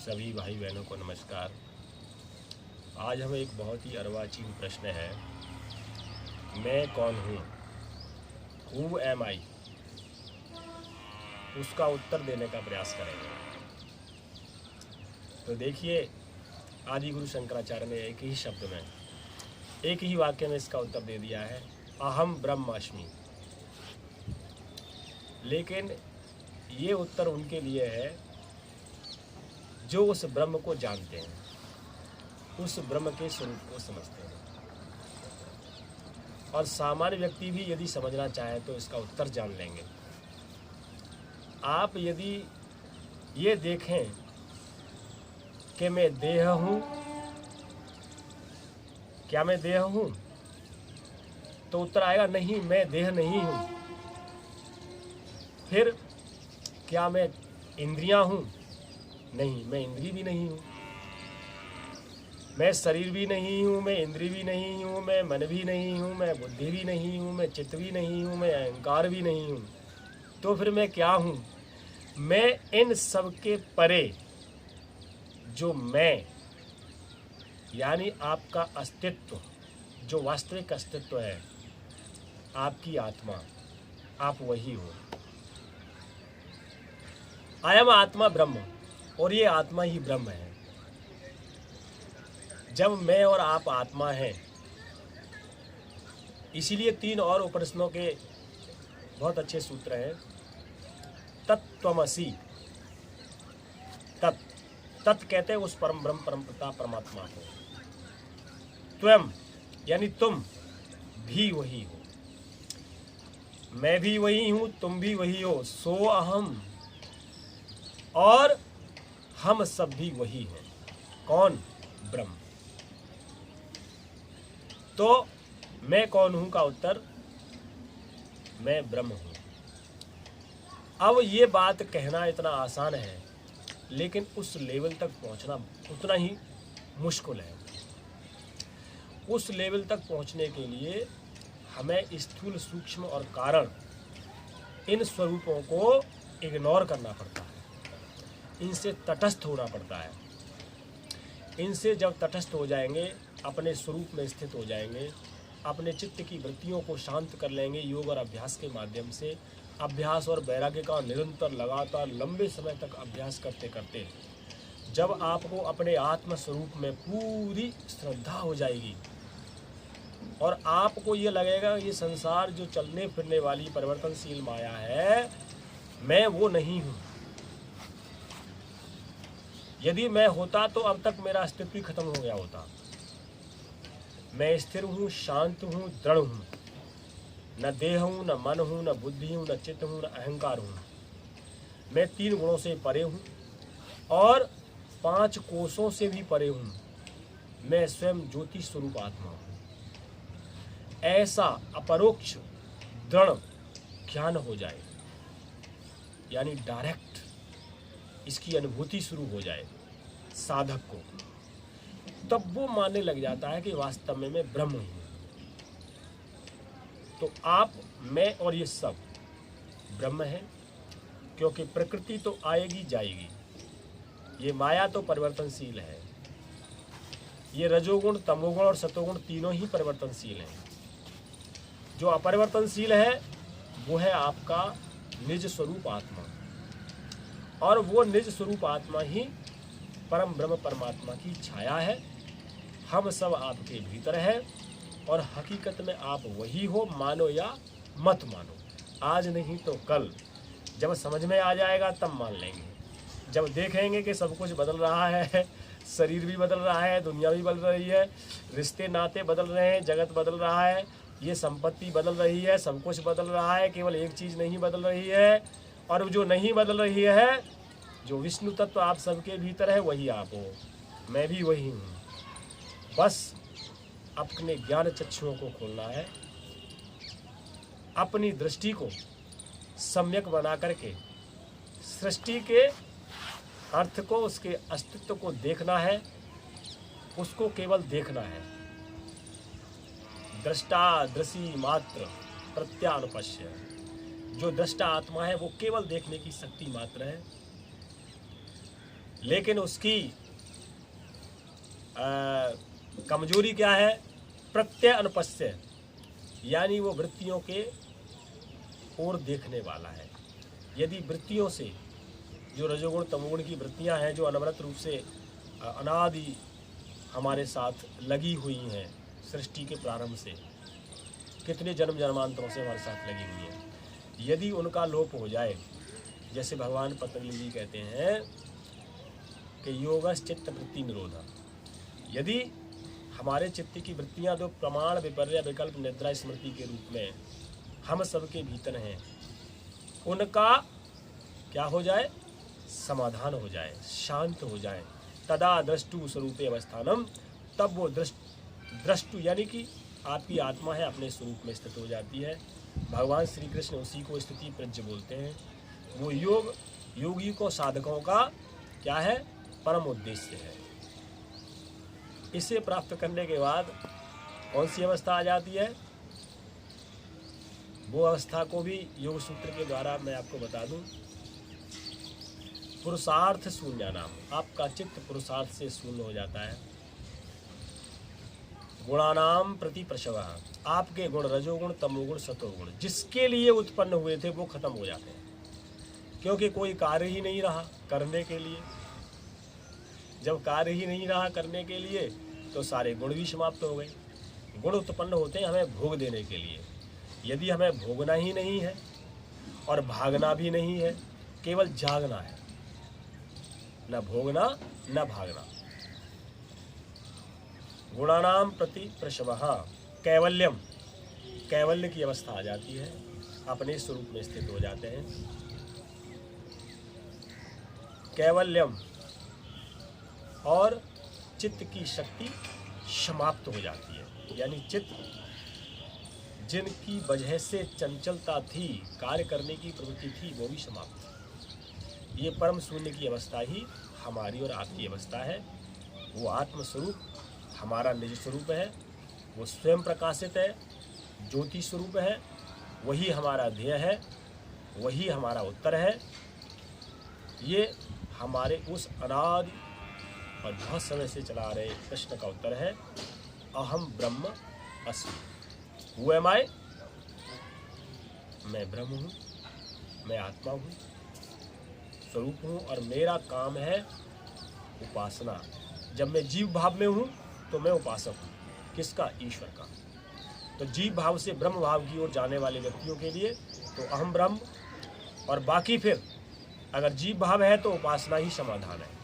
सभी भाई बहनों को नमस्कार। आज हमें एक बहुत ही अर्वाचीन प्रश्न है, मैं कौन हूँ, हु एम आई, उसका उत्तर देने का प्रयास करेंगे। तो देखिए, आदि गुरु शंकराचार्य ने एक ही शब्द में, एक ही वाक्य में इसका उत्तर दे दिया है, अहम ब्रह्मास्मि। लेकिन ये उत्तर उनके लिए है जो उस ब्रह्म को जानते हैं, उस ब्रह्म के स्वरूप को समझते हैं। और सामान्य व्यक्ति भी यदि समझना चाहे तो इसका उत्तर जान लेंगे। आप यदि ये देखें कि मैं देह हूँ, क्या मैं देह हूँ, तो उत्तर आएगा नहीं, मैं देह नहीं हूँ। फिर क्या मैं इंद्रियां हूँ? नहीं, मैं इंद्री भी नहीं हूँ। मैं शरीर भी नहीं हूँ, मैं इंद्री भी नहीं हूँ, मैं मन भी नहीं हूँ, मैं बुद्धि भी नहीं हूँ, मैं चित्त भी नहीं हूँ, मैं अहंकार भी नहीं हूँ। तो फिर मैं क्या हूँ? मैं इन सब के परे जो मैं, यानी आपका अस्तित्व, जो वास्तविक अस्तित्व है, आपकी आत्मा, आप वही हो। अयम आत्मा ब्रह्म, और ये आत्मा ही ब्रह्म है। जब मैं और आप आत्मा हैं, इसीलिए 3 और उपनिषदों के बहुत अच्छे सूत्र हैं। तत्त्वमसि, तत् कहते हैं उस परम ब्रह्म परम पिता परमात्मा को। त्वम यानी तुम भी वही हो, मैं भी वही हूँ, तुम भी वही हो। सो अहम, और हम सब भी वही हैं। कौन? ब्रह्म। तो मैं कौन हूं का उत्तर, मैं ब्रह्म हूं। अब ये बात कहना इतना आसान है, लेकिन उस लेवल तक पहुंचना उतना ही मुश्किल है। उस लेवल तक पहुंचने के लिए हमें स्थूल, सूक्ष्म और कारण, इन स्वरूपों को इग्नोर करना पड़ता है, इनसे तटस्थ होना पड़ता है। इनसे जब तटस्थ हो जाएंगे, अपने स्वरूप में स्थित हो जाएंगे, अपने चित्त की वृत्तियों को शांत कर लेंगे योग और अभ्यास के माध्यम से। अभ्यास और वैराग्य का निरंतर लगातार लंबे समय तक अभ्यास करते करते जब आपको अपने आत्म स्वरूप में पूरी श्रद्धा हो जाएगी और आपको ये लगेगा ये संसार जो चलने फिरने वाली परिवर्तनशील माया है, मैं वो नहीं हूँ। यदि मैं होता तो अब तक मेरा अस्तित्व ही खत्म हो गया होता। मैं स्थिर हूँ, शांत हूँ, दृढ़ हूँ। न देह हूँ, न मन हूँ, न बुद्धि हूँ, न चित्त हूँ, न अहंकार हूँ। मैं 3 गुणों से परे हूँ और 5 कोशों से भी परे हूँ। मैं स्वयं ज्योति स्वरूप आत्मा हूँ। ऐसा अपरोक्ष दृढ़ ज्ञान हो जाए, यानी डायरेक्ट इसकी अनुभूति शुरू हो जाए साधक को, तब वो मानने लग जाता है कि वास्तव में मैं ब्रह्म हूँ। तो आप, मैं और ये सब ब्रह्म है, क्योंकि प्रकृति तो आएगी जाएगी, ये माया तो परिवर्तनशील है। ये रजोगुण, तमोगुण और सतोगुण तीनों ही परिवर्तनशील हैं। जो अपरिवर्तनशील है वो है आपका निज स्वरूप आत्मा, और वो निज स्वरूप आत्मा ही परम ब्रह्म परमात्मा की छाया है। हम सब आपके भीतर है, और हकीकत में आप वही हो, मानो या मत मानो। आज नहीं तो कल जब समझ में आ जाएगा तब मान लेंगे। जब देखेंगे कि सब कुछ बदल रहा है, शरीर भी बदल रहा है, दुनिया भी बदल रही है, रिश्ते नाते बदल रहे हैं, जगत बदल रहा है, ये संपत्ति बदल रही है, सब कुछ बदल रहा है, केवल एक चीज़ नहीं बदल रही है। और जो नहीं बदल रही है, जो विष्णु तत्व आप सबके भीतर है, वही आप हो, मैं भी वही हूँ। बस अपने ज्ञान चक्षुओं को खोलना है, अपनी दृष्टि को सम्यक बना करके सृष्टि के अर्थ को, उसके अस्तित्व को देखना है, उसको केवल देखना है। दृष्टा दृशी मात्र प्रत्यानुपश्य, जो दृष्टा आत्मा है वो केवल देखने की शक्ति मात्र है। लेकिन उसकी कमजोरी क्या है? प्रत्यय अनुपस्य, यानी वो वृत्तियों के ओर देखने वाला है। यदि वृत्तियों से जो रजोगुण तमोगुण की वृत्तियां हैं, जो अनवरत रूप से अनादि हमारे साथ लगी हुई हैं, सृष्टि के प्रारंभ से कितने जन्म जन्मांतरों से हमारे साथ लगी हुई हैं, यदि उनका लोप हो जाए, जैसे भगवान पतंजलि जी कहते हैं कि योगस चित्त वृत्ति निरोधा, यदि हमारे चित्त की वृत्तियां जो प्रमाण विपर्य विकल्प निद्रा स्मृति के रूप में हम सबके भीतर हैं, उनका क्या हो जाए? समाधान हो जाए, शांत हो जाए। तदा दृष्टु स्वरूपे अवस्थानम, तब वो दृष्टु यानी कि आपकी आत्मा है अपने स्वरूप में स्थित हो जाती है। भगवान श्री कृष्ण उसी को स्थिति प्रज्ञ बोलते हैं। वो योग योगी को साधकों का क्या है? परम उद्देश्य है। इसे प्राप्त करने के बाद कौन सी अवस्था आ जाती है? वो अवस्था को भी योग सूत्र के द्वारा मैं आपको बता दूं। पुरुषार्थ शून्य नाम, आपका चित्त पुरुषार्थ से शून्य हो जाता है। गुणानाम प्रति प्रशवः, आपके गुण रजोगुण तमोगुण सतोगुण जिसके लिए उत्पन्न हुए थे वो खत्म हो जाते हैं, क्योंकि कोई कार्य ही नहीं रहा करने के लिए। जब कार्य ही नहीं रहा करने के लिए तो सारे गुण भी समाप्त हो गए। गुण उत्पन्न होते हैं हमें भोग देने के लिए। यदि हमें भोगना ही नहीं है और भागना भी नहीं है, केवल जागना है, न भोगना न भागना। गुणानाम प्रति प्रशवः कैवल्यम, कैवल्य की अवस्था आ जाती है, अपने स्वरूप में स्थित हो जाते हैं। कैवल्यम, और चित्त की शक्ति समाप्त हो जाती है, यानी चित्त जिनकी वजह से चंचलता थी, कार्य करने की प्रवृत्ति थी, वो भी समाप्त। ये परम शून्य की अवस्था ही हमारी और आपकी अवस्था है। वो आत्मस्वरूप हमारा निज स्वरूप है, वो स्वयं प्रकाशित है, ज्योति स्वरूप है, वही हमारा ध्येय है, वही हमारा उत्तर है। ये हमारे उस अनादि और बहुत समय से चला रहे प्रश्न का उत्तर है, अहम ब्रह्म अस्मि। हु एम आई? मैं ब्रह्म हूँ, मैं आत्मा हूँ, स्वरूप हूँ, और मेरा काम है उपासना। जब मैं जीव भाव में हूँ तो मैं उपासक हूँ। किसका? ईश्वर का। तो जीव भाव से ब्रह्म भाव की ओर जाने वाले व्यक्तियों के लिए तो अहम ब्रह्म, और बाकी फिर अगर जीव भाव है तो उपासना ही समाधान है।